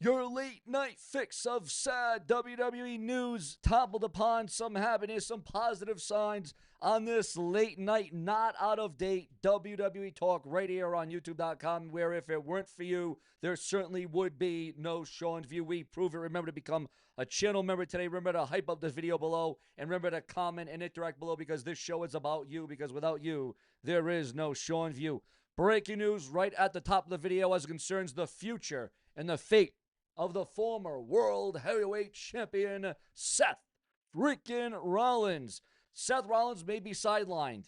Your late night fix of sad WWE news, toppled upon some happiness, some positive signs on this late night, not out of date WWE talk right here on YouTube.com, where if it weren't for you, there certainly would be no Sean's View. We prove it. Remember to become a channel member today. Remember to hype up the video below, and remember to comment and interact below, because this show is about you, because without you, there is no Sean's View. Breaking news right at the top of the video as it concerns the future and the fate of the former World Heavyweight Champion, Seth freaking Rollins. Seth Rollins may be sidelined,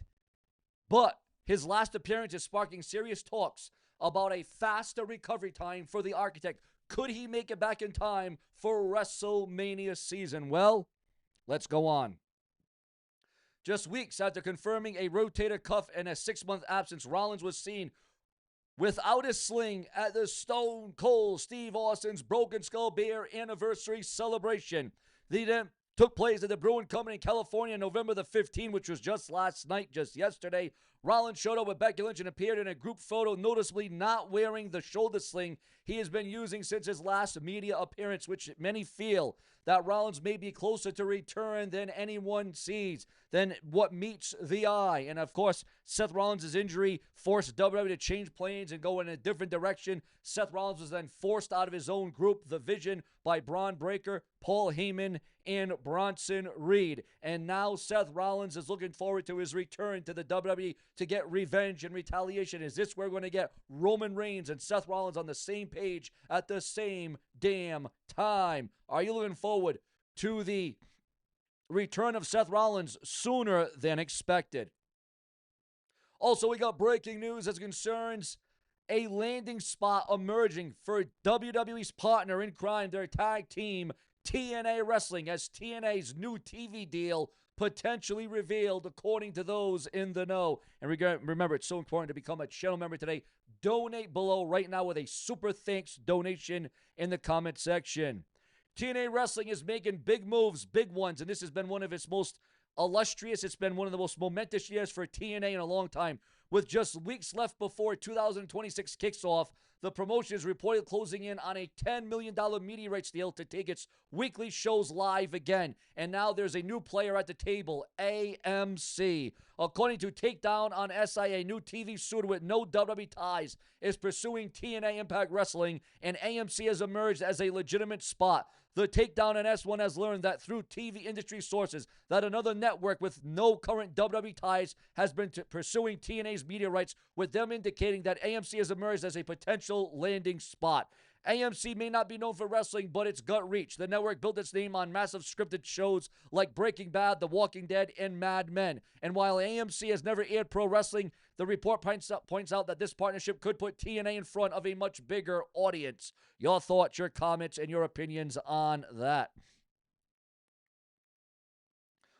but his last appearance is sparking serious talks about a faster recovery time for the Architect. Could he make it back in time for WrestleMania season? Well, let's go on. Just weeks after confirming a rotator cuff and a 6-month absence, Rollins was seen without a sling at the Stone Cold Steve Austin's Broken Skull Beer anniversary celebration. The event took place at the Bruin Company in California on November the 15th, which was just last night, just yesterday. Rollins showed up with Becky Lynch and appeared in a group photo, noticeably not wearing the shoulder sling he has been using since his last media appearance, which many feel that Rollins may be closer to return than anyone sees, than what meets the eye. And of course, Seth Rollins' injury forced WWE to change plans and go in a different direction. Seth Rollins was then forced out of his own group, The Vision, by Braun Breaker, Paul Heyman, and Bronson Reed. And now Seth Rollins is looking forward to his return to the WWE to get revenge and retaliation. Is this where we're going to get Roman Reigns and Seth Rollins on the same page at the same damn time? Are you looking forward to the return of Seth Rollins sooner than expected? Also, we got breaking news as concerns a landing spot emerging for WWE's partner in crime, their tag team, TNA Wrestling, as TNA's new TV deal potentially revealed, according to those in the know. And remember, it's so important to become a channel member today. Donate below right now with a super thanks donation in the comment section. TNA Wrestling is making big moves, big ones, and this has been one of its most illustrious. It's been one of the most momentous years for TNA in a long time. With just weeks left before 2026 kicks off, the promotion is reported closing in on a $10 million media rights deal to take its weekly shows live again. And now there's a new player at the table, AMC. According to Takedown on SI, a new TV studio with no WWE ties is pursuing TNA Impact Wrestling, and AMC has emerged as a legitimate spot. The Takedown and S1 has learned that through TV industry sources that another network with no current WWE ties has been pursuing TNA's media rights, with them indicating that AMC has emerged as a potential landing spot. AMC may not be known for wrestling, but it's got reach. The network built its name on massive scripted shows like Breaking Bad, The Walking Dead, and Mad Men. And while AMC has never aired pro wrestling, the report points out that this partnership could put TNA in front of a much bigger audience. Your thoughts, your comments, and your opinions on that.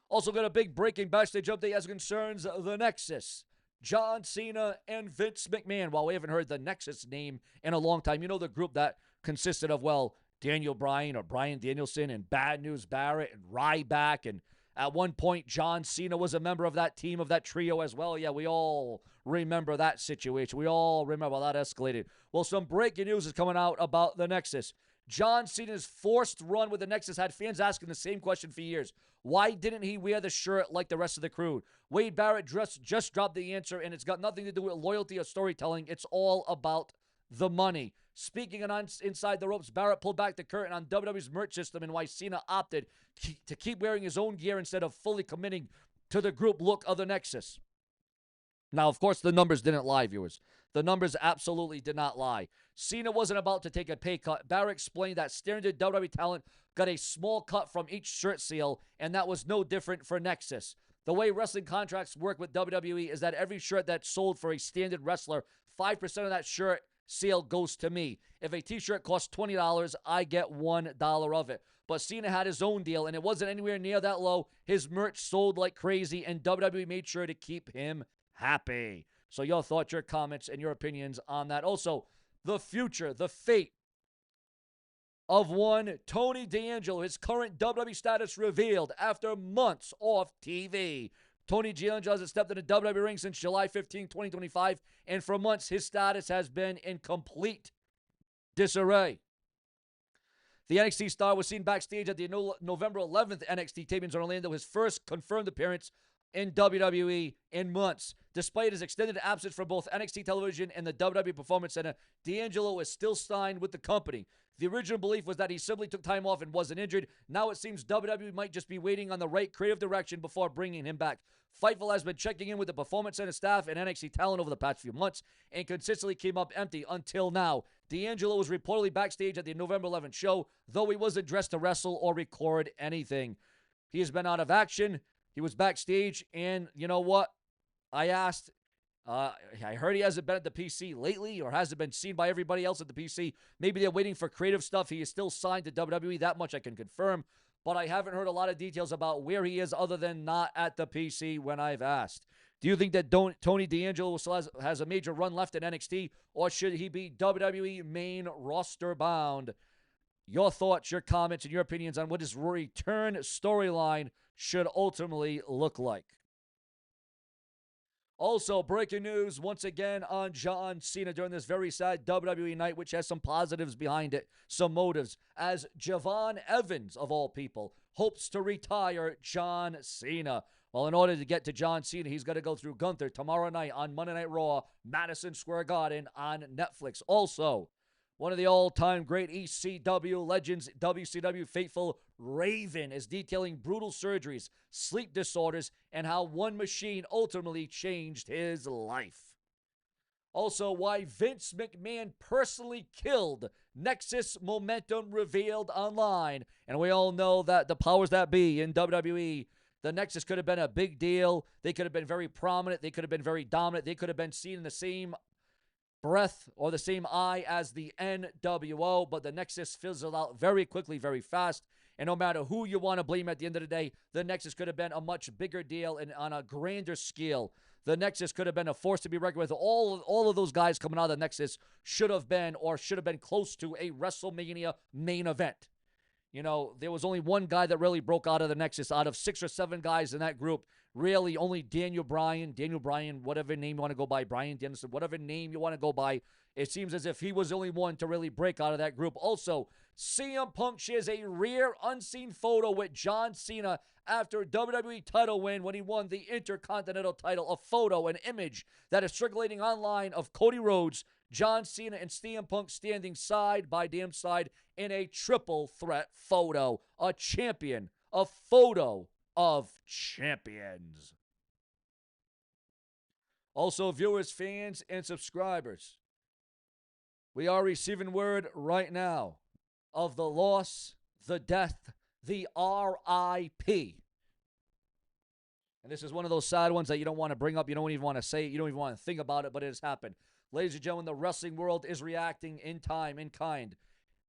Also got a big breaking backstage update as concerns the Nexus. John Cena and Vince McMahon. While we haven't heard the Nexus name in a long time, you know, the group that consisted of, well, Daniel Bryan or Bryan Danielson and Bad News Barrett and Ryback, and at one point John Cena was a member of that team, of that trio as well. Yeah, we all remember that situation. We all remember how that escalated. Well, some breaking news is coming out about the Nexus. John Cena's forced run with the Nexus had fans asking the same question for years. Why didn't he wear the shirt like the rest of the crew? Wade Barrett just dropped the answer, and it's got nothing to do with loyalty or storytelling. It's all about the money. Speaking on Inside the Ropes, Barrett pulled back the curtain on WWE's merch system and why Cena opted to keep wearing his own gear instead of fully committing to the group look of the Nexus. Now, of course, the numbers didn't lie, viewers. The numbers absolutely did not lie. Cena wasn't about to take a pay cut. Barrett explained that standard WWE talent got a small cut from each shirt sale, and that was no different for Nexus. The way wrestling contracts work with WWE is that every shirt that's sold for a standard wrestler, 5% of that shirt sale goes to me. If a t-shirt costs $20, I get $1 of it. But Cena had his own deal, and it wasn't anywhere near that low. His merch sold like crazy, and WWE made sure to keep him happy. So your thoughts, your comments, and your opinions on that. Also, the future, the fate of one Tony D'Angelo, his current WWE status revealed after months off TV. Tony D'Angelo hasn't stepped in the WWE ring since July 15, 2025, and for months his status has been in complete disarray. The NXT star was seen backstage at the November 11th NXT tapings in Orlando, his first confirmed appearance in WWE in months. Despite his extended absence from both NXT television and the WWE Performance Center, D'Angelo is still signed with the company. The original belief was that he simply took time off and wasn't injured. Now it seems WWE might just be waiting on the right creative direction before bringing him back. Fightful has been checking in with the Performance Center staff and NXT talent over the past few months and consistently came up empty until now. D'Angelo was reportedly backstage at the November 11th show, though he wasn't dressed to wrestle or record anything. He has been out of action. He was backstage, and you know what? I asked, I heard he hasn't been at the PC lately or hasn't been seen by everybody else at the PC. Maybe they're waiting for creative stuff. He is still signed to WWE. That much I can confirm. But I haven't heard a lot of details about where he is other than not at the PC when I've asked. Do you think that Tony D'Angelo still has a major run left in NXT, or should he be WWE main roster bound? Your thoughts, your comments, and your opinions on what his return storyline should ultimately look like. Also, breaking news once again on John Cena during this very sad WWE night, which has some positives behind it, some motives, as Javon Evans, of all people, hopes to retire John Cena. Well, in order to get to John Cena, he's got to go through Gunther tomorrow night on Monday Night Raw, Madison Square Garden on Netflix. Also, one of the all-time great ECW legends, WCW faithful, Raven, is detailing brutal surgeries, sleep disorders, and how one machine ultimately changed his life. Also, why Vince McMahon personally killed Nexus Momentum revealed online. And we all know that the powers that be in WWE, the Nexus could have been a big deal. They could have been very prominent. They could have been very dominant. They could have been seen in the same breath or the same eye as the NWO, but the Nexus fizzled out very quickly, very fast. And no matter who you want to blame at the end of the day, the Nexus could have been a much bigger deal and on a grander scale. The Nexus could have been a force to be reckoned with. All of those guys coming out of the Nexus should have been close to a WrestleMania main event. You know, there was only one guy that really broke out of the Nexus. Out of 6 or 7 guys in that group, really only Daniel Bryan, whatever name you want to go by, Bryan Danielson, whatever name you want to go by, it seems as if he was the only one to really break out of that group. Also, CM Punk shares a rare, unseen photo with John Cena after a WWE title win when he won the Intercontinental title. A photo, an image that is circulating online of Cody Rhodes, John Cena, and CM Punk standing side by damn side in a triple threat photo. A champion, a photo of champions. Also, viewers, fans, and subscribers, we are receiving word right now of the loss, the death, the RIP. And this is one of those sad ones that you don't want to bring up. You don't even want to say it. You don't even want to think about it, but it has happened. Ladies and gentlemen, the wrestling world is reacting in time, in kind.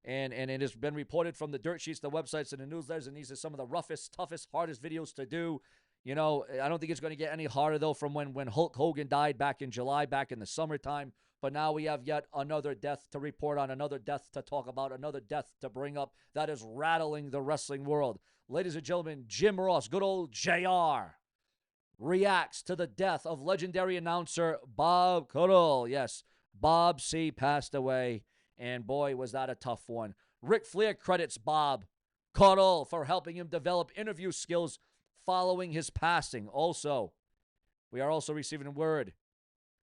And it has been reported from the dirt sheets, the websites, and the newsletters, and these are some of the roughest, toughest, hardest videos to do. You know, I don't think it's going to get any harder, though, from when Hulk Hogan died back in July, back in the summertime. But now we have yet another death to report on, another death to talk about, another death to bring up that is rattling the wrestling world. Ladies and gentlemen, Jim Ross, good old JR, reacts to the death of legendary announcer Bob Caudle. Yes, Bob C. passed away, and boy, was that a tough one. Ric Flair credits Bob Caudle for helping him develop interview skills following his passing. Also, we are also receiving word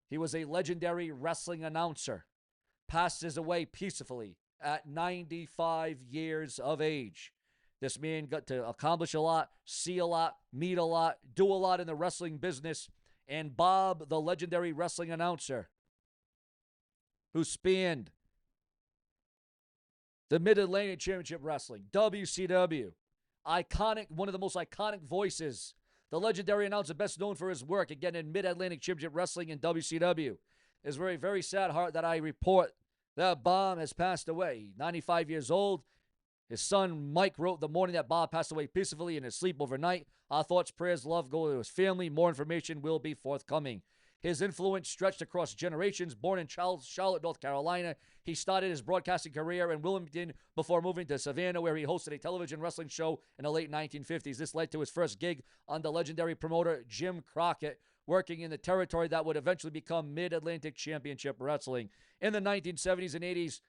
he was a legendary wrestling announcer, passes away peacefully at 95 years of age. This man got to accomplish a lot, see a lot, meet a lot, do a lot in the wrestling business. And Bob, the legendary wrestling announcer, who spanned the Mid-Atlantic Championship Wrestling, WCW, iconic, one of the most iconic voices, the legendary announcer best known for his work again in Mid-Atlantic Championship Wrestling in WCW. It's very, very sad heart that I report that Bob has passed away. 95 years old. His son, Mike, wrote the morning that Bob passed away peacefully in his sleep overnight. Our thoughts, prayers, love go to his family. More information will be forthcoming. His influence stretched across generations. Born in Charlotte, North Carolina, he started his broadcasting career in Wilmington before moving to Savannah, where he hosted a television wrestling show in the late 1950s. This led to his first gig on the legendary promoter Jim Crockett, working in the territory that would eventually become Mid-Atlantic Championship Wrestling. In the 1970s and 80s,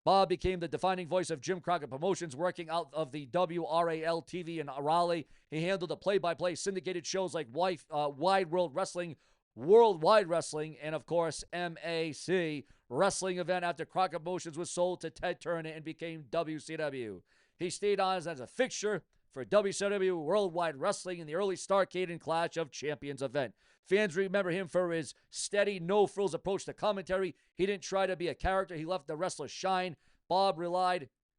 Bob became the defining voice of Jim Crockett Promotions, working out of the WRAL TV in Raleigh. He handled the play-by-play syndicated shows like Wide World Wrestling, Worldwide Wrestling, and, of course, MAC Wrestling event after Crockett Promotions was sold to Ted Turner and became WCW. He stayed on as a fixture for WCW Worldwide Wrestling in the early Starrcade and Clash of Champions event. Fans remember him for his steady, no-frills approach to commentary. He didn't try to be a character. He let the wrestler shine. Bob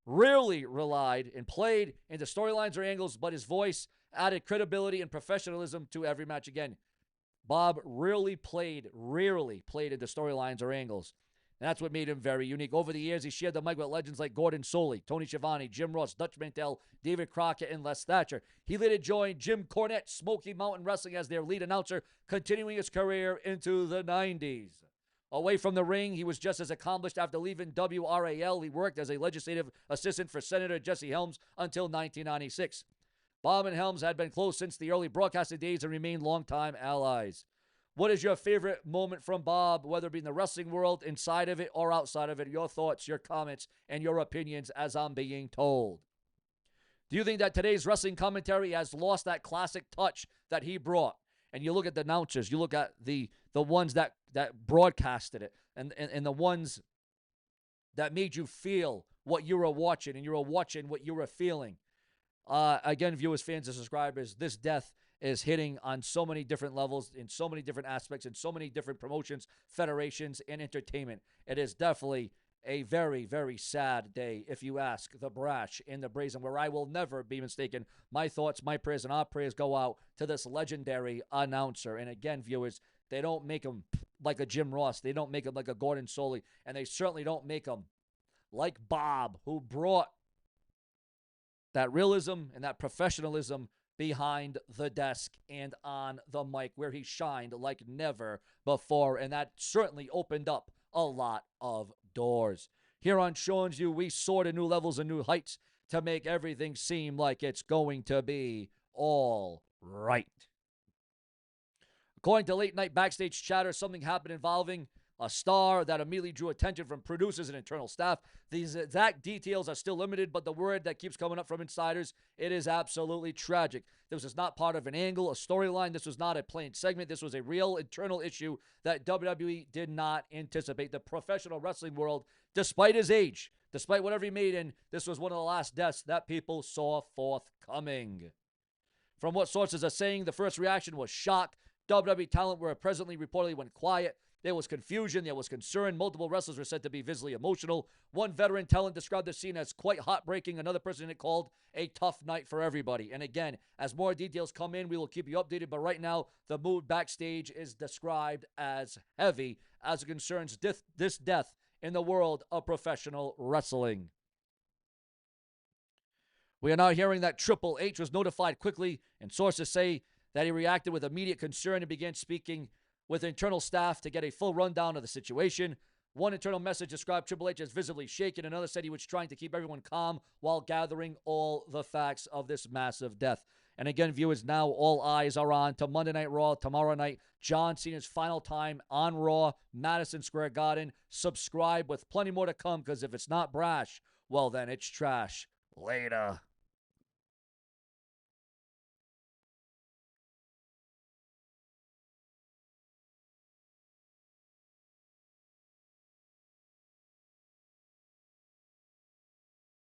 rarely relied, and played into storylines or angles, but his voice added credibility and professionalism to every match. Again, Bob rarely played into storylines or angles. And that's what made him very unique. Over the years, he shared the mic with legends like Gordon Soley, Tony Schiavone, Jim Ross, Dutch Mantel, David Crockett, and Les Thatcher. He later joined Jim Cornette, Smoky Mountain Wrestling, as their lead announcer, continuing his career into the 90s. Away from the ring, he was just as accomplished. After leaving WRAL, he worked as a legislative assistant for Senator Jesse Helms until 1996. Bob and Helms had been close since the early broadcasting days and remained longtime allies. What is your favorite moment from Bob, whether it be in the wrestling world, inside of it, or outside of it? Your thoughts, your comments, and your opinions as I'm being told. Do you think that today's wrestling commentary has lost that classic touch that he brought? And you look at the announcers, you look at the ones that broadcasted it, and the ones that made you feel what you were watching, and you were watching what you were feeling. Again, viewers, fans, and subscribers, this death is hitting on so many different levels, in so many different aspects, in so many different promotions, federations, and entertainment. It is definitely a very, very sad day, if you ask the brash and the brazen, where I will never be mistaken. My thoughts, my prayers, and our prayers go out to this legendary announcer. And again, viewers, they don't make him like a Jim Ross. They don't make him like a Gordon Soley. And they certainly don't make him like Bob, who brought that realism and that professionalism behind the desk and on the mic, where he shined like never before. And that certainly opened up a lot of doors. Here on Sean's You, we soar to new levels and new heights to make everything seem like it's going to be all right. According to late night backstage chatter, something happened involving a star that immediately drew attention from producers and internal staff. These exact details are still limited, but the word that keeps coming up from insiders, it is absolutely tragic. This was not part of an angle, a storyline. This was not a planned segment. This was a real internal issue that WWE did not anticipate. The professional wrestling world, despite his age, despite whatever he made in, this was one of the last deaths that people saw forthcoming. From what sources are saying, the first reaction was shock. WWE talent were presently reportedly went quiet. There was confusion. There was concern. Multiple wrestlers were said to be visibly emotional. One veteran talent described the scene as quite heartbreaking. Another person it called a tough night for everybody. And again, as more details come in, we will keep you updated. But right now, the mood backstage is described as heavy as it concerns this death in the world of professional wrestling. We are now hearing that Triple H was notified quickly, and sources say that he reacted with immediate concern and began speaking with internal staff to get a full rundown of the situation. One internal message described Triple H as visibly shaken. Another said he was trying to keep everyone calm while gathering all the facts of this massive death. And again, viewers, now all eyes are on to Monday Night Raw tomorrow night. John Cena's final time on Raw, Madison Square Garden. Subscribe with plenty more to come, because if it's not brash, well, then it's trash. Later.